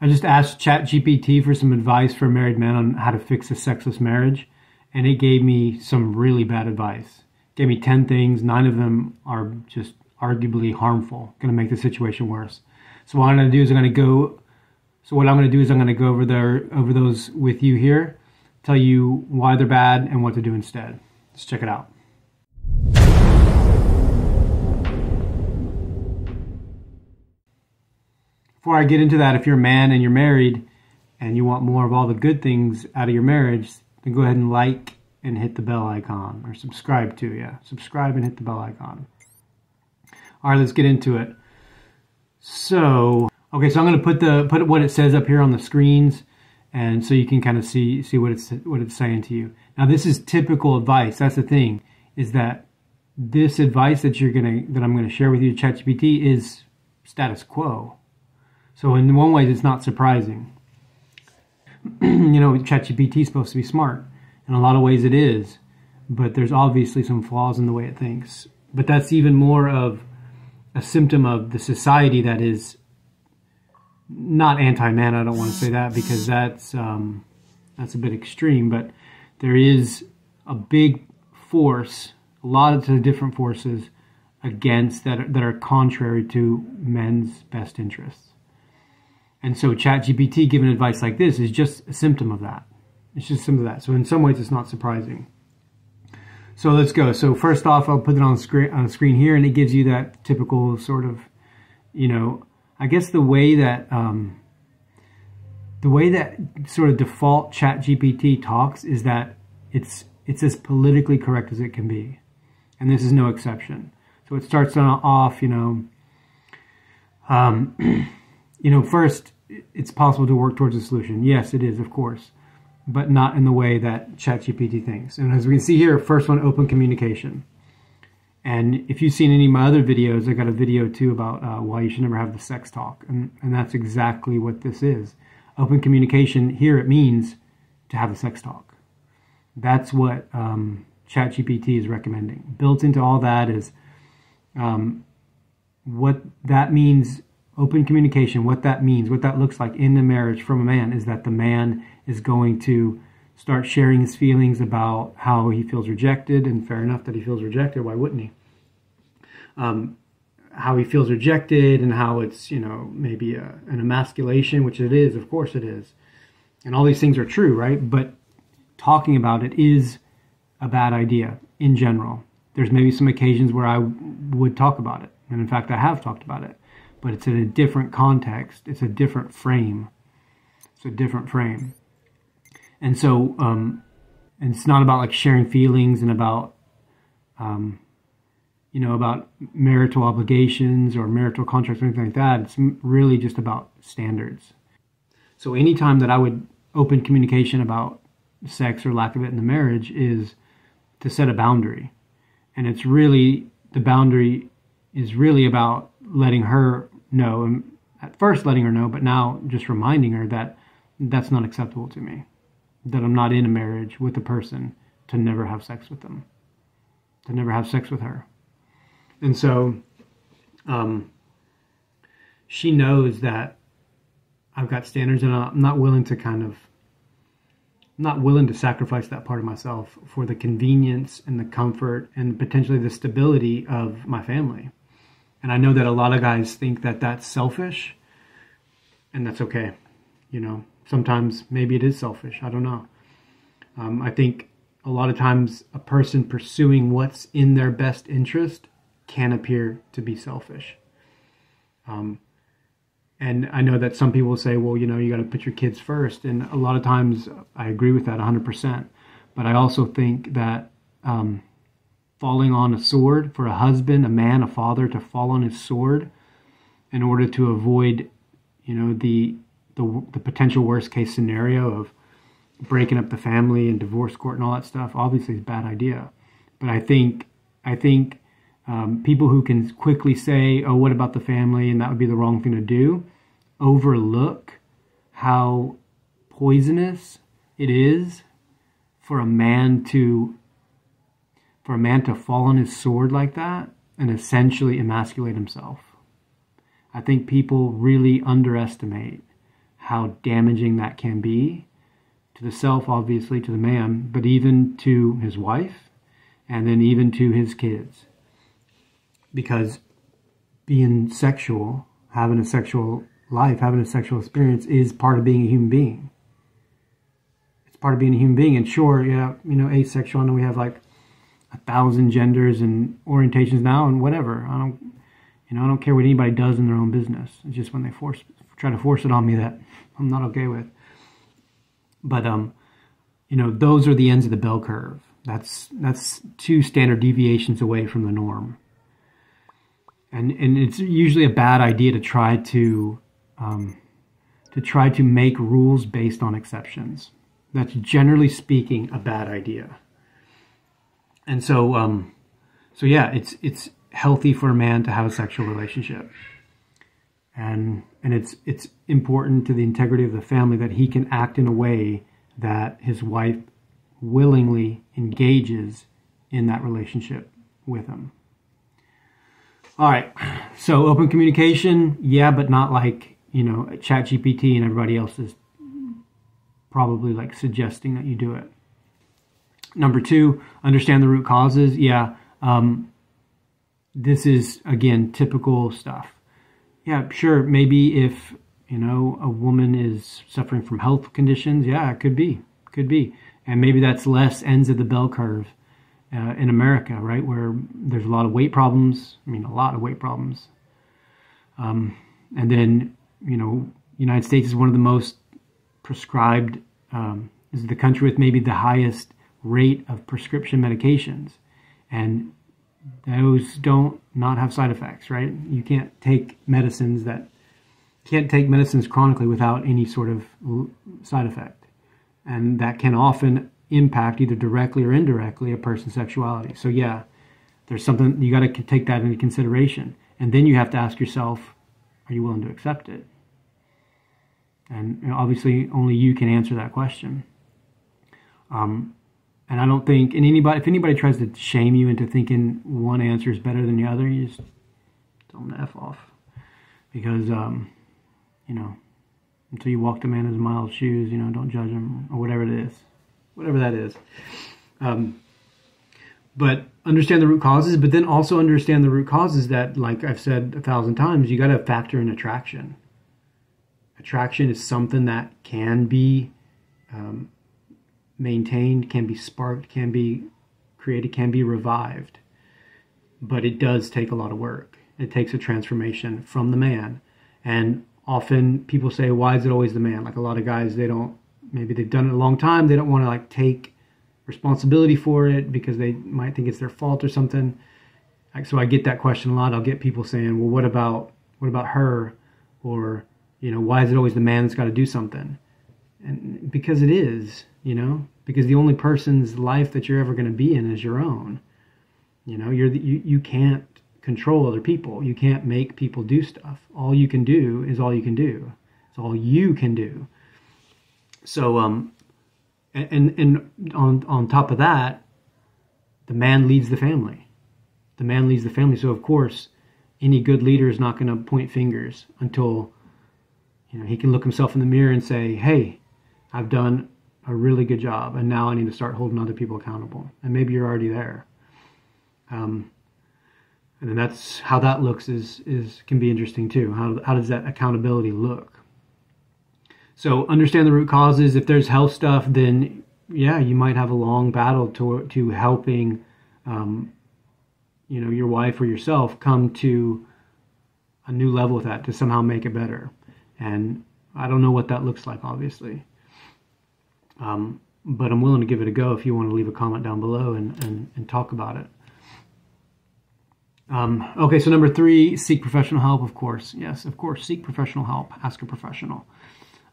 I just asked ChatGPT for some advice for married men on how to fix a sexless marriage, and it gave me some really bad advice. It gave me 10 things. 9 of them are just arguably harmful, going to make the situation worse. So what I'm going to do is I'm going to go over those with you here, tell you why they're bad and what to do instead. Let's check it out. Before I get into that, if you're a man and you're married and you want more of all the good things out of your marriage, then go ahead and like and hit the bell icon, or subscribe to, subscribe and hit the bell icon. All right, let's get into it. So I'm going to put what it says up here on the screens, and so you can kind of see what it's saying to you. Now, this is typical advice. That's the thing, is that this advice that I'm going to share with you, ChatGPT, is status quo. So in one way, it's not surprising. You know, ChatGPT is supposed to be smart. In a lot of ways it is, but there's obviously some flaws in the way it thinks. But that's even more of a symptom of the society that is not anti-man. I don't want to say that, because that's a bit extreme, but there is a big force, a lot of different forces against that are contrary to men's best interests. And so ChatGPT giving advice like this is just a symptom of that. It's just a symptom of that. So in some ways, it's not surprising. So let's go. So first off, I'll put it on the screen here, and it gives you that typical sort of, you know, I guess the way that sort of default ChatGPT talks is that it's as politically correct as it can be, and this is no exception. So it starts off, first, it's possible to work towards a solution. Yes, it is, of course, but not in the way that ChatGPT thinks. And as we can see here, first one, open communication. And if you've seen any of my other videos, I got a video too about why you should never have the sex talk. And that's exactly what this is. Open communication, here it means to have a sex talk. That's what ChatGPT is recommending. Built into all that is what that means. Open communication, what that means, what that looks like in the marriage from a man, is that the man is going to start sharing his feelings about how he feels rejected, and fair enough that he feels rejected, why wouldn't he? How he feels rejected, and how it's, maybe an emasculation, which it is, of course it is. And all these things are true, right? But talking about it is a bad idea in general. There's maybe some occasions where I would talk about it, and in fact I have talked about it. But it's in a different context. It's a different frame. It's a different frame. And so, and it's not about like sharing feelings and about, about marital obligations or marital contracts or anything like that. It's really just about standards. So anytime that I would open communication about sex or lack of it in the marriage is to set a boundary. And it's really, the boundary is really about letting her know, and at first letting her know, but now just reminding her that that's not acceptable to me, that I'm not in a marriage with a person to never have sex with them, to never have sex with her. And so she knows that I've got standards, and I'm not willing to sacrifice that part of myself for the convenience and the comfort and potentially the stability of my family. And I know that a lot of guys think that that's selfish, and that's okay. Sometimes maybe it is selfish. I don't know. I think a lot of times a person pursuing what's in their best interest can appear to be selfish. And I know that some people say, well, you got to put your kids first. And a lot of times I agree with that 100%. But I also think that falling on a sword for a husband, a man, a father to fall on his sword in order to avoid, the potential worst case scenario of breaking up the family and divorce court and all that stuff, obviously is a bad idea. But I think people who can quickly say, oh, what about the family? And that would be the wrong thing to do, overlook how poisonous it is for a man to fall on his sword like that and essentially emasculate himself. I think people really underestimate how damaging that can be to the self, obviously, to the man, but even to his wife, and then even to his kids. Because being sexual, having a sexual life, having a sexual experience is part of being a human being. It's part of being a human being. And sure, yeah, asexual, I know we have like 1,000 genders and orientations now and whatever. I don't care what anybody does in their own business. It's just when they try to force it on me that I'm not okay with. But, those are the ends of the bell curve. That's 2 standard deviations away from the norm. And it's usually a bad idea to try to make rules based on exceptions. That's generally speaking a bad idea. And so yeah, it's healthy for a man to have a sexual relationship. And it's important to the integrity of the family that he can act in a way that his wife willingly engages in that relationship with him. All right, so open communication, yeah, but not like, ChatGPT and everybody else is probably like suggesting that you do it. Number 2, understand the root causes. Yeah, this is, again, typical stuff. Yeah, sure, maybe if, a woman is suffering from health conditions, yeah, it could be. And maybe that's less ends of the bell curve in America, right, where there's a lot of weight problems. And then, United States is one of the most prescribed, is the country with maybe the highest rate of prescription medications. And those don't not have side effects, right? You can't take medicines chronically without any sort of side effect. And that can often impact either directly or indirectly a person's sexuality. So yeah, there's something, you got to take that into consideration. And then you have to ask yourself, are you willing to accept it? And obviously only you can answer that question. And I don't think, if anybody tries to shame you into thinking one answer is better than the other, you just tell them to F off. Because, until you walk the man in his miles shoes, don't judge him, or whatever that is. But understand the root causes, but then also understand the root causes that, like I've said 1,000 times, you got to factor in attraction. Attraction is something that can be maintained, can be sparked, can be created, can be revived. But it does take a lot of work. It takes a transformation from the man. And often people say, why is it always the man? Like a lot of guys, maybe they've done it a long time. They don't want to take responsibility for it because they might think it's their fault or something. So I get that question a lot. I'll get people saying, well, what about her? Or, why is it always the man that's got to do something? And because it is, because the only person's life that you're ever going to be in is your own. You can't control other people. You can't make people do stuff. All you can do is all you can do. It's all you can do. So, and on top of that, the man leads the family. So of course, any good leader is not going to point fingers until, he can look himself in the mirror and say, hey, I've done a really good job, and now I need to start holding other people accountable. And maybe you're already there. And then that's how that looks can be interesting too. How does that accountability look? So understand the root causes. If there's health stuff, then yeah, you might have a long battle to helping, your wife or yourself come to a new level with that, to somehow make it better. And I don't know what that looks like, obviously. But I'm willing to give it a go if you want to leave a comment down below and talk about it. Okay, so number 3, seek professional help, of course. Yes, of course, seek professional help. Ask a professional.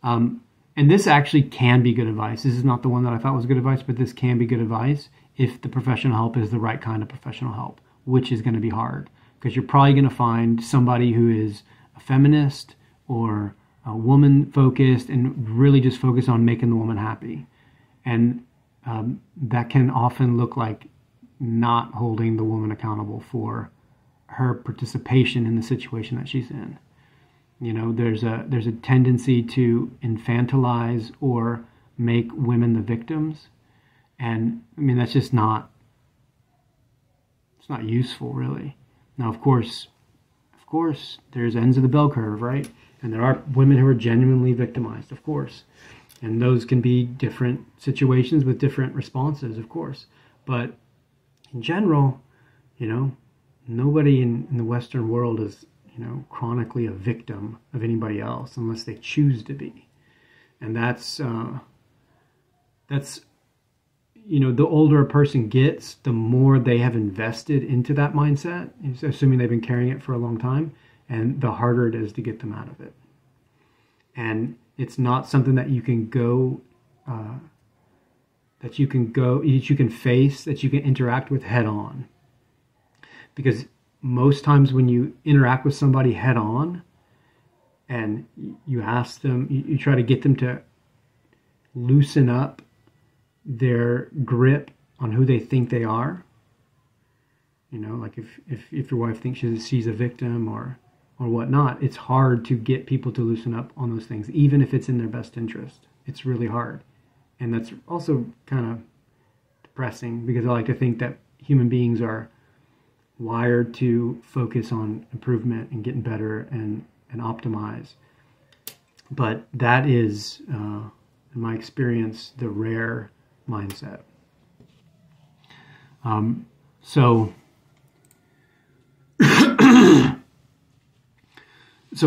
And this actually can be good advice. This is not the one that I thought was good advice, but this can be good advice if the professional help is the right kind of professional help, which is going to be hard because you're probably going to find somebody who is a feminist or a woman-focused and really just focus on making the woman happy. And that can often look like not holding the woman accountable for her participation in the situation that she's in. You know, there's a tendency to infantilize or make women the victims. And I mean, that's just it's not useful, really. Now, of course, there's ends of the bell curve, right? And there are women who are genuinely victimized, of course. And those can be different situations with different responses, of course. But in general, you know, nobody in the Western world is, you know, chronically a victim of anybody else unless they choose to be. And that's you know, the older a person gets, the more they have invested into that mindset, assuming they've been carrying it for a long time, and the harder it is to get them out of it. And it's not something that you can that you can face, that you can interact with head on. Because most times when you interact with somebody head on and you ask them, you try to get them to loosen up their grip on who they think they are. You know, like if your wife thinks she's a victim or whatnot, it's hard to get people to loosen up on those things, even if it's in their best interest. It's really hard. And that's also kind of depressing, because I like to think that human beings are wired to focus on improvement and getting better and optimize. But that is, in my experience, the rare mindset. So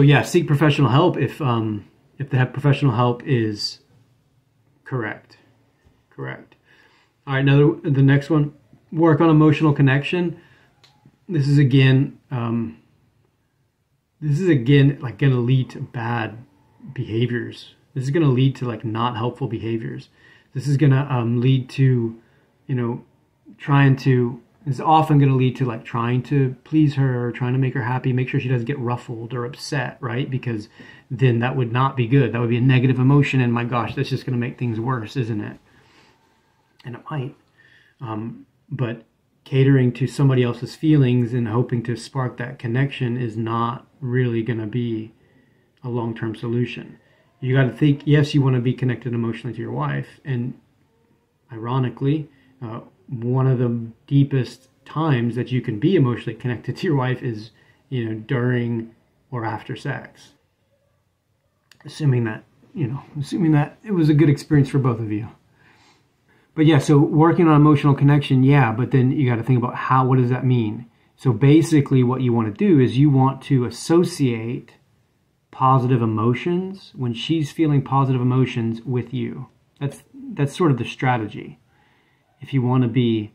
yeah, seek professional help if the professional help is correct. All right, now the next one, work on emotional connection. This is again like going to lead to bad behaviors. This is going to lead to like not helpful behaviors. This is going to lead to, you know, it's often going to lead to like trying to please her or trying to make her happy, make sure she doesn't get ruffled or upset, right? Because then that would not be good. That would be a negative emotion, and my gosh, that's just going to make things worse, isn't it? And it might. But catering to somebody else's feelings and hoping to spark that connection is not really going to be a long-term solution. You got to think, yes, you want to be connected emotionally to your wife. And ironically, one of the deepest times that you can be emotionally connected to your wife is, you know, during or after sex. Assuming that it was a good experience for both of you. But yeah, so working on emotional connection, yeah, but then you got to think about what does that mean? So basically what you want to do is you want to associate positive emotions when she's feeling positive emotions with you. That's sort of the strategy. If you want to be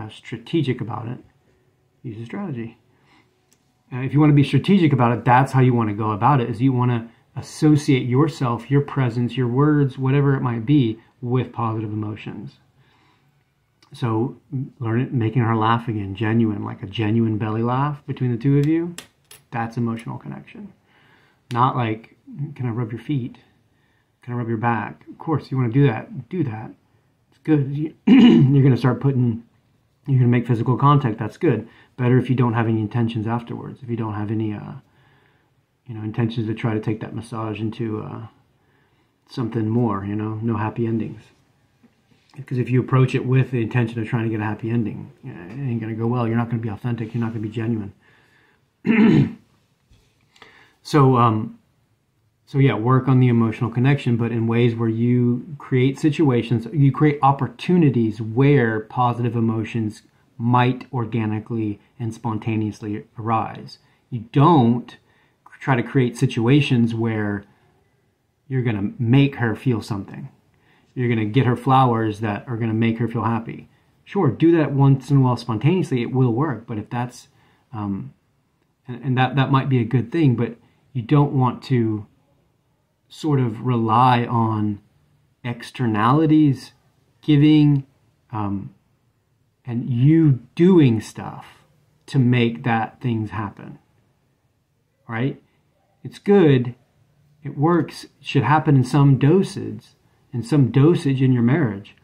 strategic about it, use a strategy. If you want to be strategic about it, that's how you want to go about it, is you want to associate yourself, your presence, your words, whatever it might be, with positive emotions. So learn it, making her laugh again, genuine, like a genuine belly laugh between the two of you. That's emotional connection. Not like, can I rub your feet? Can I rub your back? Of course, you want to do that. Do that. It's good. You're going to start you're going to make physical contact. That's good. Better if you don't have any intentions afterwards. If you don't have any, intentions to try to take that massage into something more, no happy endings. Because if you approach it with the intention of trying to get a happy ending, it ain't going to go well. You're not going to be authentic. You're not going to be genuine. So yeah, work on the emotional connection, but in ways where you create situations, you create opportunities where positive emotions might organically and spontaneously arise. You don't try to create situations where you're going to make her feel something. You're going to get her flowers that are going to make her feel happy. Sure, do that once in a while spontaneously, it will work. But if that's, and that might be a good thing, but you don't want to sort of rely on externalities, giving, and you doing stuff to make that things happen, right? It's good, it works, it should happen in some dosage in your marriage,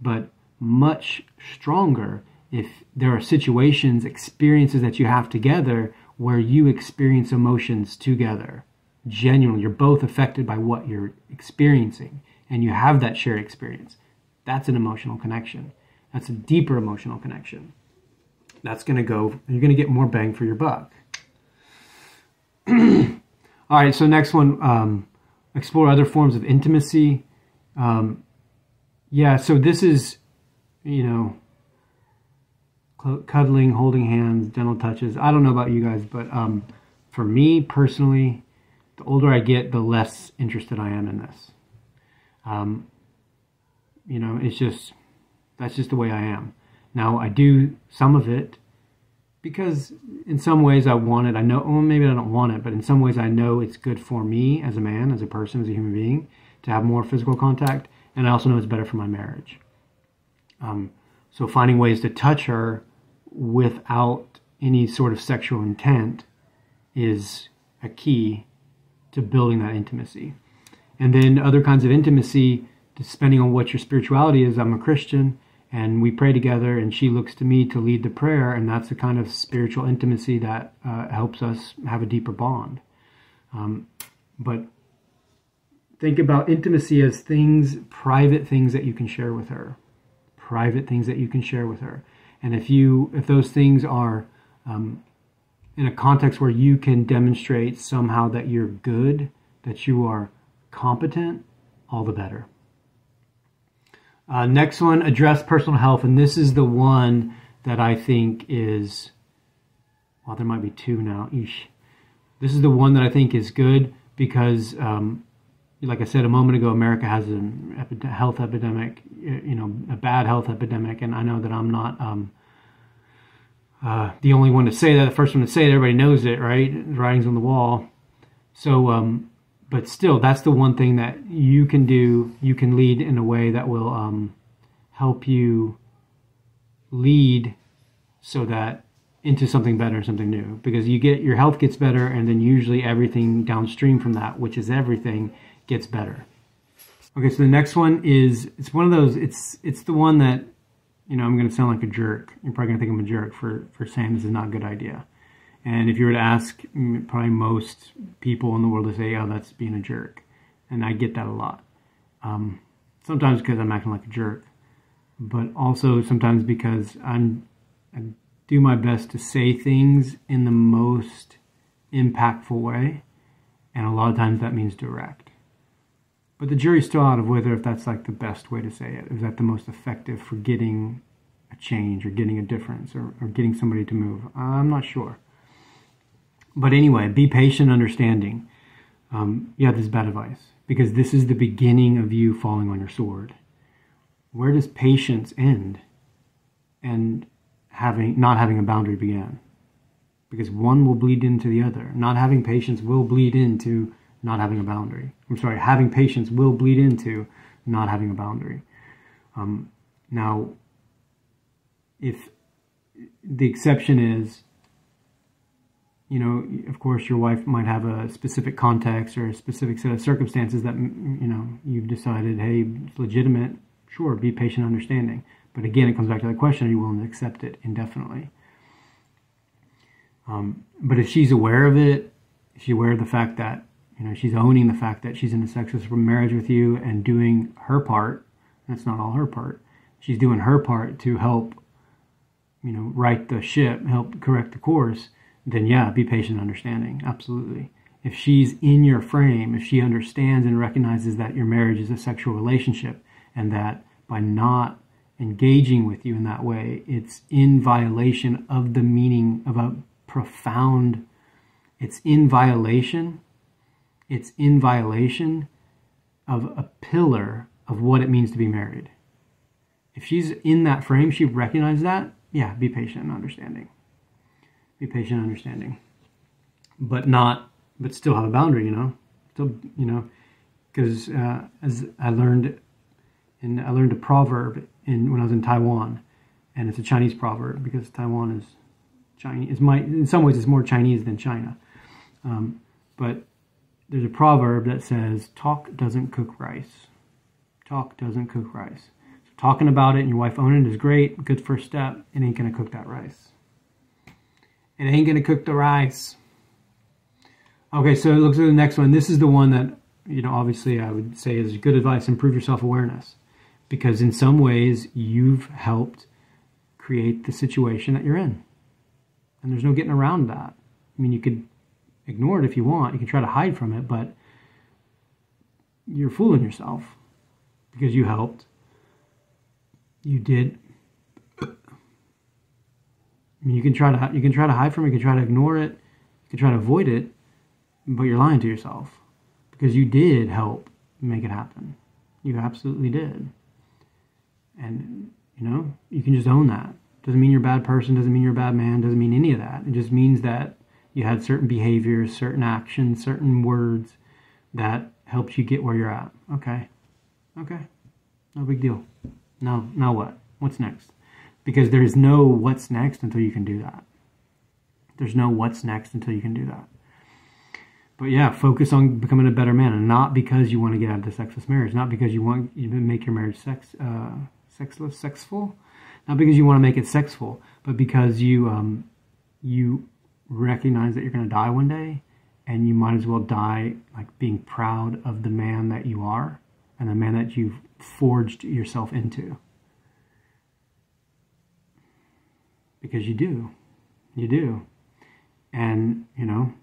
but much stronger if there are situations, experiences that you have together where you experience emotions together. genuinely, you're both affected by what you're experiencing, and you have that shared experience. That's an emotional connection. That's a deeper emotional connection. That's going to go, you're going to get more bang for your buck. All right, so next one, explore other forms of intimacy. Yeah, so this is, you know, cuddling, holding hands, gentle touches. I don't know about you guys, but for me personally, the older I get, the less interested I am in this. You know, it's just, that's just the way I am. Now, I do some of it because in some ways I want it. I know, well, maybe I don't want it, but in some ways I know it's good for me as a man, as a person, as a human being, to have more physical contact. And I also know it's better for my marriage. So finding ways to touch her without any sort of sexual intent is a key to building that intimacy. And then other kinds of intimacy, depending on what your spirituality is. I'm a Christian, and we pray together, and she looks to me to lead the prayer, and that's the kind of spiritual intimacy that helps us have a deeper bond. But think about intimacy as things, private things that you can share with her. Private things that you can share with her. And if those things are in a context where you can demonstrate somehow that you're good, that you are competent, all the better. Next one, address personal health. And this is the one that I think is, well, there might be two now. Eesh. This is the one that I think is good because, like I said a moment ago, America has a health epidemic, you know, a bad health epidemic. And I know that I'm not the only one to say that, the first one to say it. Everybody knows it, right? The writing's on the wall. So, but still, that's the one thing that you can do. You can lead in a way that will help you lead so that into something better, something new. Because your health gets better, and then usually everything downstream from that, which is everything, gets better. Okay, so the next one is, it's one of those, it's the one that, you know, I'm going to sound like a jerk. You're probably going to think I'm a jerk for saying this is not a good idea. And if you were to ask probably most people in the world, to say, oh, that's being a jerk. And I get that a lot. Sometimes because I'm acting like a jerk, but also sometimes because I do my best to say things in the most impactful way. And a lot of times that means direct. But the jury's still out of whether if that's like the best way to say it. Is that the most effective for getting a change or getting a difference or getting somebody to move? I'm not sure. But anyway, be patient, understanding. Yeah, this is bad advice. Because this is the beginning of you falling on your sword. Where does patience end and not having a boundary begin? Because one will bleed into the other. Not having patience will bleed into not having a boundary. I'm sorry, having patience will bleed into not having a boundary. Now, if the exception is, you know, of course your wife might have a specific context or a specific set of circumstances that, you know, you've decided, hey, it's legitimate, sure, be patient, understanding. But again, it comes back to the question, are you willing to accept it indefinitely? But if she's aware of it, if she's aware of the fact that, you know, she's owning the fact that she's in a sexless marriage with you and doing her part, that's not all her part, she's doing her part to help, you know, right the ship, help correct the course, then yeah, be patient and understanding, absolutely. If she's in your frame, if she understands and recognizes that your marriage is a sexual relationship and that by not engaging with you in that way, it's in violation of the meaning of a profound, it's in violation of a pillar of what it means to be married. If she's in that frame, she recognizes that, yeah, be patient and understanding. Be patient and understanding. But still have a boundary, you know. Still, you know, because as I learned a proverb when I was in Taiwan, and it's a Chinese proverb because Taiwan is Chinese. In some ways, it's more Chinese than China. But there's a proverb that says, talk doesn't cook rice. Talk doesn't cook rice. So talking about it and your wife owning it is great. Good first step. It ain't going to cook that rice. It ain't going to cook the rice. Okay, so let's look at the next one. This is the one that, obviously I would say is good advice. Improve your self-awareness. Because in some ways, you've helped create the situation that you're in. And there's no getting around that. I mean, you could ignore it if you want. You can try to hide from it, but you're fooling yourself because you helped. You did. I mean, you can try to hide from it. You can try to ignore it. You can try to avoid it, but you're lying to yourself because you did help make it happen. You absolutely did. And, you can just own that. Doesn't mean you're a bad person, doesn't mean you're a bad man, doesn't mean any of that. It just means that you had certain behaviors, certain actions, certain words that helped you get where you're at. Okay. No big deal. Now what? What's next? Because there's no what's next until you can do that. There's no what's next until you can do that. But yeah, focus on becoming a better man, and not because you want to get out of the sexless marriage, not because you want to make your marriage sexful, not because you want to make it sexful, but because you recognize that you're going to die one day, and you might as well die like being proud of the man that you are and the man that you've forged yourself into. Because you do. And, you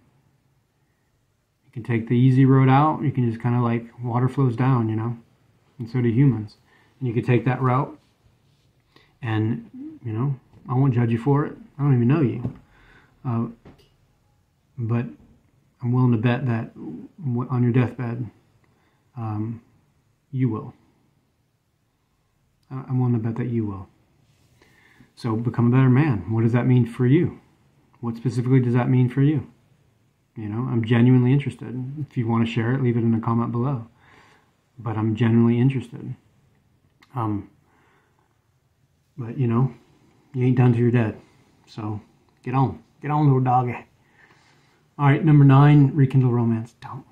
can take the easy road out. You can just kind of like water flows down, and so do humans. And you can take that route and, I won't judge you for it. I don't even know you. But I'm willing to bet that on your deathbed, you will. I'm willing to bet that you will. So become a better man. What does that mean for you? What specifically does that mean for you? I'm genuinely interested. If you want to share it, leave it in a comment below. But I'm genuinely interested. But you ain't done till you're dead. So get on, little doggy. All right, number 9, rekindle romance. Don't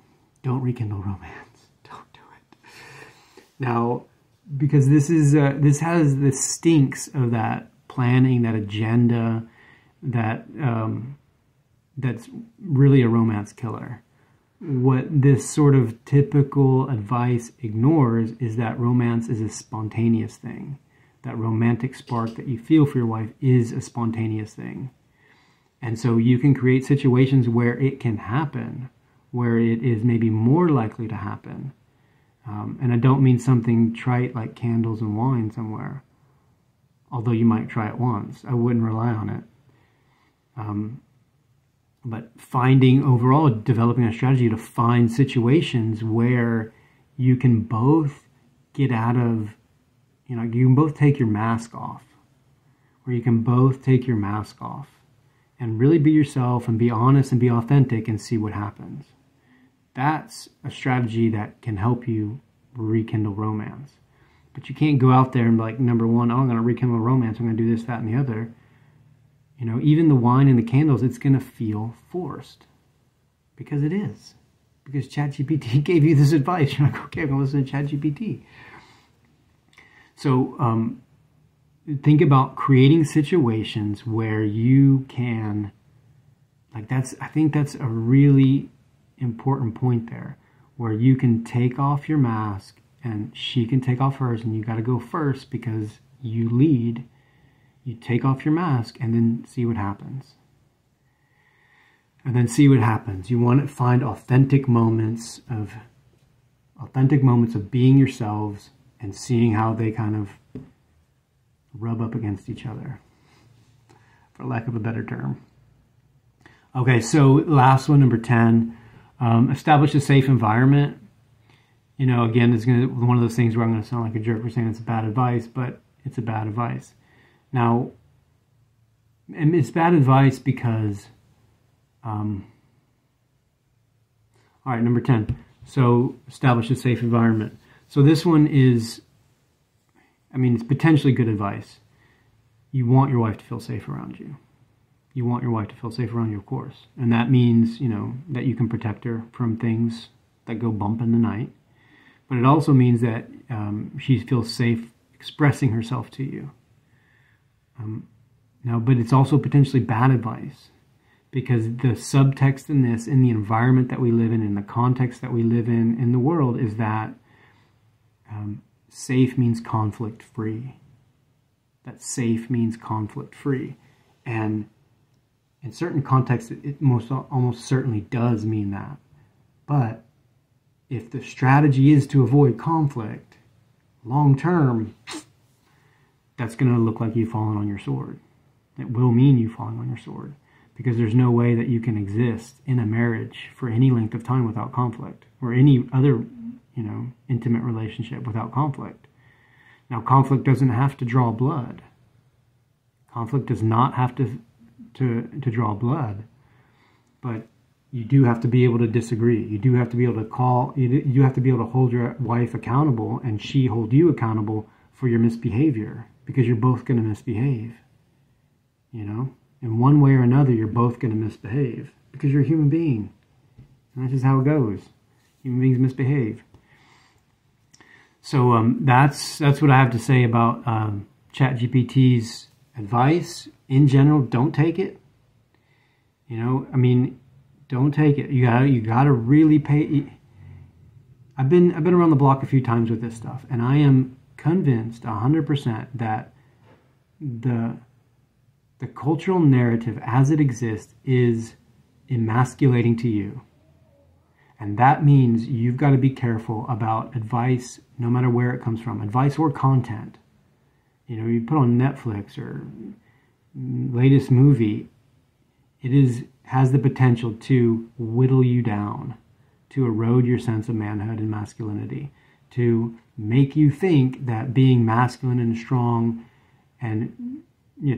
rekindle romance. Don't do it. Now, because this has the stinks of that planning, that agenda, that's really a romance killer. What this sort of typical advice ignores is that romance is a spontaneous thing. That romantic spark that you feel for your wife is a spontaneous thing. And so you can create situations where it can happen, where it is maybe more likely to happen. And I don't mean something trite like candles and wine somewhere, although you might try it once. I wouldn't rely on it. But developing a strategy to find situations where you can both get out of, you can both take your mask off, and really be yourself and be honest and be authentic and see what happens. That's a strategy that can help you rekindle romance. But you can't go out there and be like, number one, I'm going to rekindle romance. I'm going to do this, that, and the other. Even the wine and the candles, it's going to feel forced. Because it is. Because ChatGPT gave you this advice. You're like, okay, I'm going to listen to ChatGPT. So think about creating situations where you can, I think that's a really important point there, where you can take off your mask and she can take off hers, and you got to go first because you lead. You take off your mask and then see what happens. You want to find authentic moments of being yourselves and seeing how they kind of rub up against each other, for lack of a better term. Okay, so last one, number 10, establish a safe environment. Again, it's one of those things where I'm going to sound like a jerk for saying it's bad advice, but it's a bad advice. Now, and it's bad advice because, all right, number 10. So establish a safe environment. So this one is, it's potentially good advice. You want your wife to feel safe around you. You want your wife to feel safe around you, of course. And that means, that you can protect her from things that go bump in the night. But it also means that she feels safe expressing herself to you. But it's also potentially bad advice because the subtext in this, in the environment that we live in the context that we live in the world, is that safe means conflict-free. That safe means conflict-free. And in certain contexts, it almost certainly does mean that. But if the strategy is to avoid conflict, long-term, that's going to look like you falling on your sword. It will mean you falling on your sword, because there's no way that you can exist in a marriage for any length of time without conflict, or any other, intimate relationship without conflict. Now, conflict doesn't have to draw blood. Conflict does not have to draw blood, but you do have to be able to disagree. You do have to be able to you have to be able to hold your wife accountable, and she hold you accountable for your misbehavior, because you're both going to misbehave. In one way or another, you're both going to misbehave, because you're a human being. And that's just how it goes. Human beings misbehave. So that's what I have to say about ChatGPT's advice. In general, don't take it. Don't take it. You gotta really pay. I've been around the block a few times with this stuff, and I am convinced 100% that the cultural narrative as it exists is emasculating to you. And that means you've got to be careful about advice, no matter where it comes from, advice or content. You put on Netflix or latest movie, it has the potential to whittle you down, to erode your sense of manhood and masculinity, to make you think that being masculine and strong and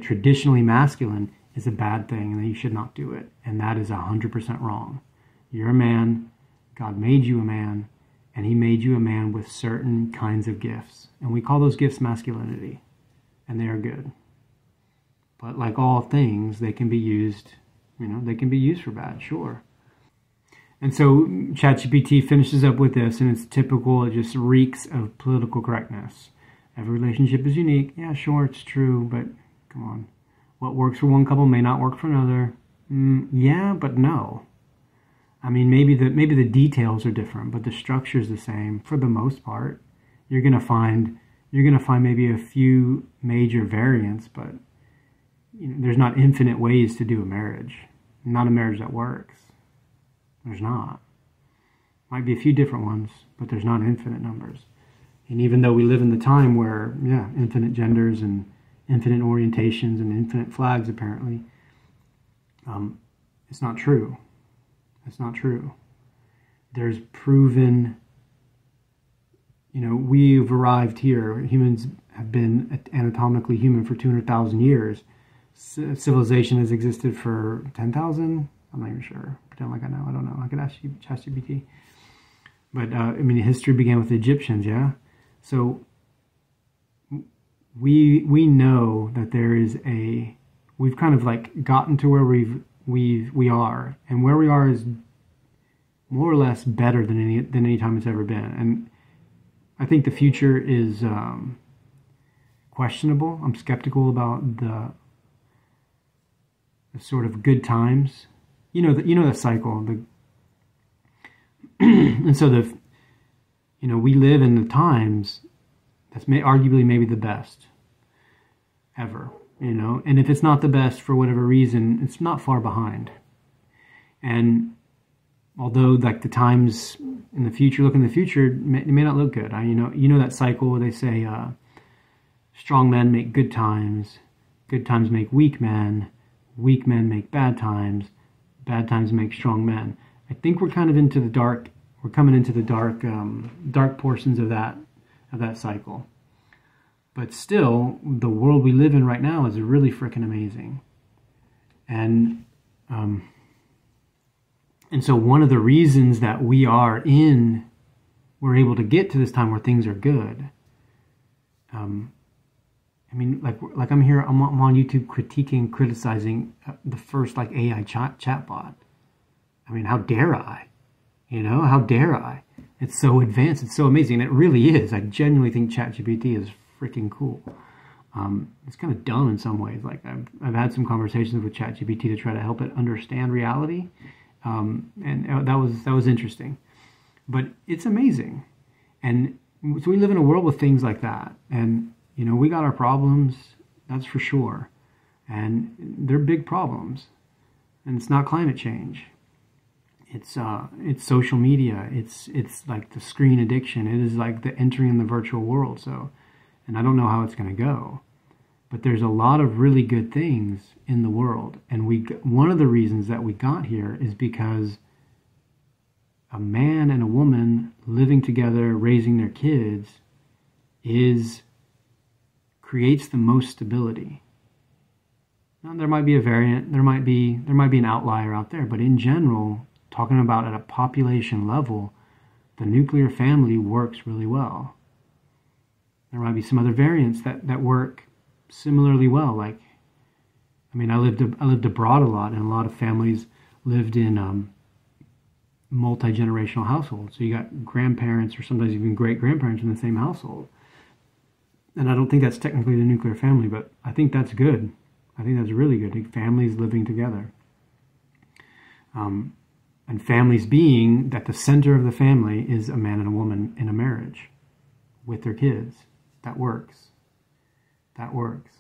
traditionally masculine is a bad thing, and that you should not do it. And that is 100% wrong. You're a man. God made you a man, and he made you a man with certain kinds of gifts. And we call those gifts masculinity, and they are good. But like all things, they can be used, they can be used for bad, sure. And so ChatGPT finishes up with this, and it's typical. It just reeks of political correctness. Every relationship is unique. Yeah, sure, it's true, but come on. What works for one couple may not work for another. Yeah, but no. Maybe the details are different, but the structure is the same for the most part. You're gonna find maybe a few major variants, but there's not infinite ways to do a marriage. Not a marriage that works. There's not. Might be a few different ones, but there's not infinite numbers. And even though we live in the time where, infinite genders and infinite orientations and infinite flags, apparently, it's not true. It's not true. There's proven, we've arrived here. Humans have been anatomically human for 200,000 years. Civilization has existed for 10,000. I'm not even sure. Pretend like I know. I don't know. I could ask you, ChatGPT. But, history began with the Egyptians, yeah? So we know that there is we've kind of like gotten to where we are, and where we are is more or less better than any time it's ever been. And I think the future is questionable. I'm skeptical about the sort of good times. The cycle. And so we live in the times that's arguably maybe the best ever. And if it's not the best for whatever reason, it's not far behind. And although like the times in the future, look in the future, it may not look good. That cycle where they say strong men make good times make weak men make bad times make strong men. I think we're kind of into the dark. We're coming into the dark portions of that cycle. But still, the world we live in right now is really freaking amazing. And so one of the reasons that we're able to get to this time where things are good. Like I'm here, I'm on YouTube criticizing the first AI chatbot. How dare I? How dare I? It's so advanced, it's so amazing, and it really is. I genuinely think ChatGPT is freaking cool. It's kind of dumb in some ways. Like I've had some conversations with ChatGPT to try to help it understand reality, and that was interesting. But it's amazing, and so we live in a world with things like that, and we got our problems, that's for sure, and they're big problems, and it's not climate change. It's social media. It's like the screen addiction. It is like the entering in the virtual world. So, and I don't know how it's going to go, but there's a lot of really good things in the world. And one of the reasons that we got here is because a man and a woman living together, raising their kids, creates the most stability. Now, there might be a variant. There might be an outlier out there, but in general, talking about at a population level, the nuclear family works really well. There might be some other variants that work similarly well. Like, I mean, I lived abroad a lot, and a lot of families lived in multi-generational households. So you got grandparents or sometimes even great-grandparents in the same household. And I don't think that's technically the nuclear family, but I think that's good. I think that's really good. Families living together. And families being that the center of the family is a man and a woman in a marriage with their kids. That works. That works.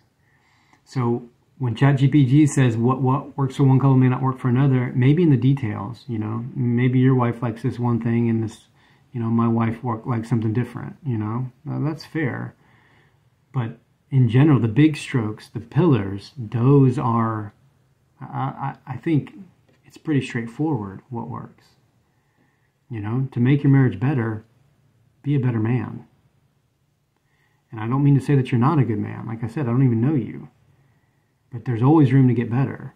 So when ChatGPT says what works for one couple may not work for another, maybe in the details, maybe your wife likes this one thing and this, my wife likes something different, that's fair. But in general, the big strokes, the pillars, those are, I think it's pretty straightforward what works. To make your marriage better, be a better man. And I don't mean to say that you're not a good man. Like I said, I don't even know you. But there's always room to get better.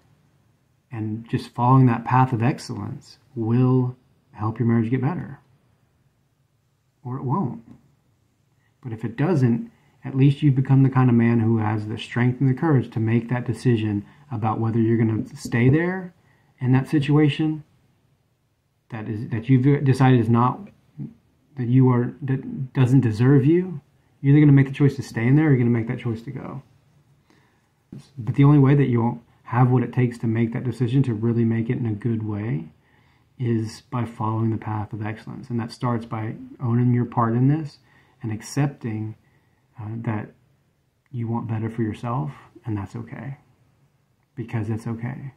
And just following that path of excellence will help your marriage get better. Or it won't. But if it doesn't, at least you've become the kind of man who has the strength and the courage to make that decision about whether you're going to stay there in that situation that you've decided is not, that doesn't deserve you. You're either going to make the choice to stay in there or you're going to make that choice to go. But the only way that you'll have what it takes to make that decision to really make it in a good way is by following the path of excellence. And that starts by owning your part in this and accepting that you want better for yourself, and that's okay. Because it's okay.